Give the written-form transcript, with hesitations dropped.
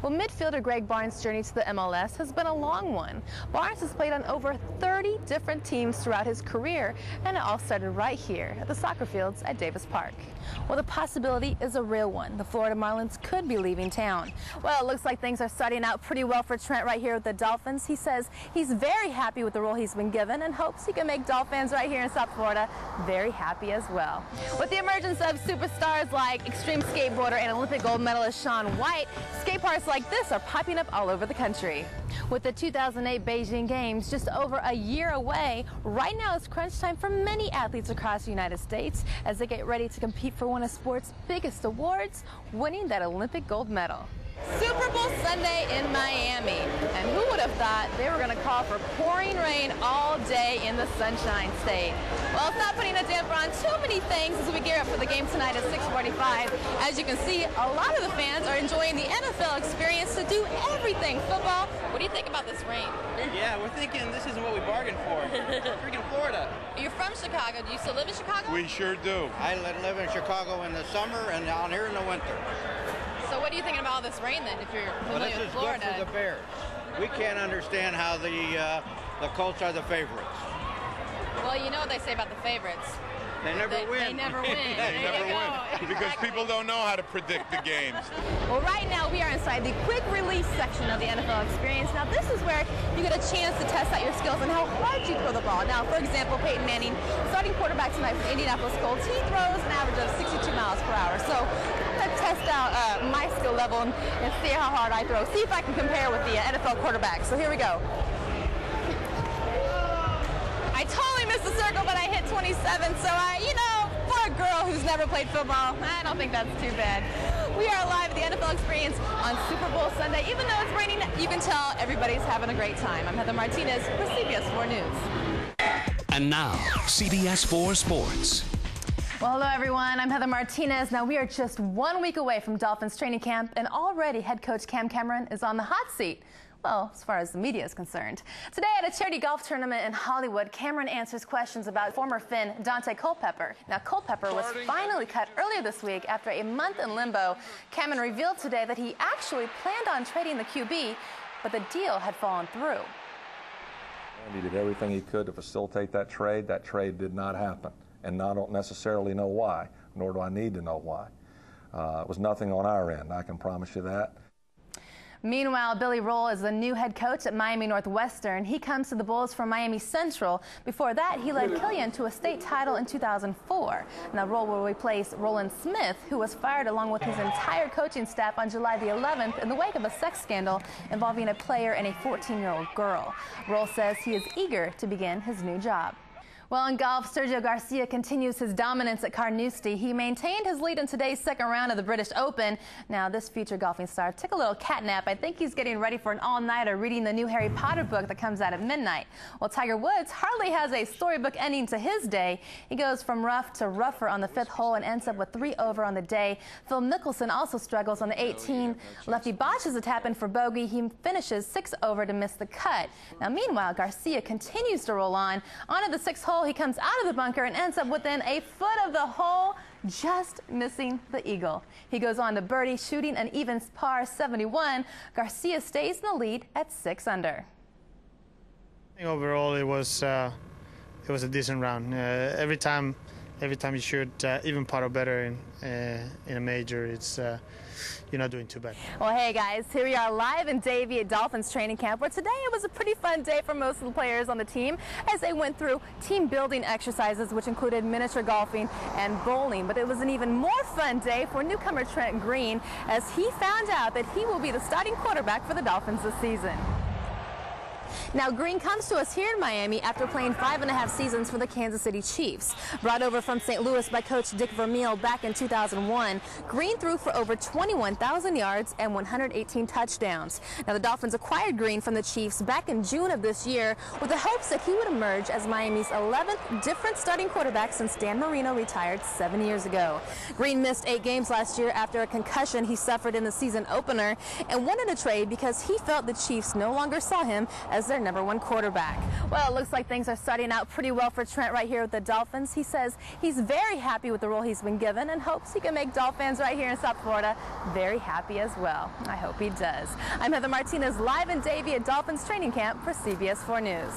Well, midfielder Greg Barnes' journey to the MLS has been a long one. Barnes has played on over 30 different teams throughout his career, and it all started right here at the soccer fields at Davis Park. Well, the possibility is a real one. The Florida Marlins could be leaving town. Well, it looks like things are starting out pretty well for Trent right here with the Dolphins. He says he's very happy with the role he's been given and hopes he can make Dolphin fans right here in South Florida very happy as well. With the emergence of superstars like extreme skateboarder and Olympic gold medalist Shaun White, skate parks like this are popping up all over the country. With the 2008 Beijing Games just over a year away, right now it's crunch time for many athletes across the United States as they get ready to compete for one of sport's biggest awards, winning that Olympic gold medal. Super Bowl Sunday in Miami, and who would have thought they were going to call for pouring rain all day in the Sunshine State? Well, it's not putting a damper on too many things as we gear up for the game tonight at 6:45. As you can see, a lot of the fans are enjoying the NFL experience to do everything football. What do you think about this rain? Yeah, we're thinking this isn't what we bargained for. Freaking Florida. You're from Chicago. Do you still live in Chicago? We sure do. I live in Chicago in the summer and down here in the winter. So what are you thinking about all this rain then, if you're familiar with Florida? This is good for the Bears. We can't understand how the Colts are the favorites. Well, you know what they say about the favorites. They never win. They never win. They never win. Because Exactly. people don't know how to predict the games. Well, right now we are inside the quick release section of the NFL experience. Now, this is where you get a chance to test out your skills and how hard you throw the ball. Now, for example, Peyton Manning, starting quarterback tonight for the Indianapolis Colts, he throws an average of 62 miles per hour. So I'm going to test out my skill level and see how hard I throw. See if I can compare with the NFL quarterback. So here we go. I totally missed the circle, but I hit 27, so you know, for a girl who's never played football, I don't think that's too bad. We are live at the NFL Experience on Super Bowl Sunday. Even though it's raining, you can tell everybody's having a great time. I'm Heather Martinez for CBS 4 News. And now, CBS 4 Sports. Well, hello everyone, I'm Heather Martinez. Now we are just 1 week away from Dolphins training camp, and already head coach Cam Cameron is on the hot seat. Well, as far as the media is concerned. Today at a charity golf tournament in Hollywood, Cameron answers questions about former Finn Dante Culpepper. Now, Culpepper was finally cut earlier this week after a month in limbo. Cameron revealed today that he actually planned on trading the QB, but the deal had fallen through. He did everything he could to facilitate that trade. That trade did not happen, and I don't necessarily know why, nor do I need to know why. It was nothing on our end, I can promise you that. Meanwhile, Billy Roll is the new head coach at Miami Northwestern. He comes to the Bulls from Miami Central. Before that, he led Killian to a state title in 2004. Now, Roll will replace Roland Smith, who was fired along with his entire coaching staff on July the 11th in the wake of a sex scandal involving a player and a 14-year-old girl. Roll says he is eager to begin his new job. Well, in golf, Sergio Garcia continues his dominance at Carnoustie. He maintained his lead in today's second round of the British Open. Now, this future golfing star took a little cat nap. I think he's getting ready for an all-nighter reading the new Harry Potter book that comes out at midnight. Well, Tiger Woods hardly has a storybook ending to his day. He goes from rough to rougher on the 5th hole and ends up with 3 over on the day. Phil Mickelson also struggles on the 18. Lefty botches a tap-in for bogey. He finishes 6 over to miss the cut. Now, meanwhile, Garcia continues to roll on. On to the 6th hole, he comes out of the bunker and ends up within a foot of the hole, just missing the eagle. He goes on to birdie, shooting an even par 71. Garcia stays in the lead at 6 under. Overall, it was a decent round. Every time you shoot even par or better in a major, it's you're not doing too bad. Well, hey guys, here we are live in Davie at Dolphins training camp, where today it was a pretty fun day for most of the players on the team as they went through team building exercises, which included miniature golfing and bowling. But it was an even more fun day for newcomer Trent Green, as he found out that he will be the starting quarterback for the Dolphins this season. Now, Green comes to us here in Miami after playing 5.5 seasons for the Kansas City Chiefs. Brought over from St. Louis by Coach Dick Vermeil back in 2001, Green threw for over 21,000 yards and 118 touchdowns. Now, the Dolphins acquired Green from the Chiefs back in June of this year with the hopes that he would emerge as Miami's 11th different starting quarterback since Dan Marino retired 7 years ago. Green missed 8 games last year after a concussion he suffered in the season opener and wanted a trade because he felt the Chiefs no longer saw him as their #1 quarterback. Well, it looks like things are starting out pretty well for Trent right here with the Dolphins. He says he's very happy with the role he's been given and hopes he can make Dolphin fans right here in South Florida very happy as well. I hope he does. I'm Heather Martinez, live in Davie at Dolphins training camp for CBS 4 News.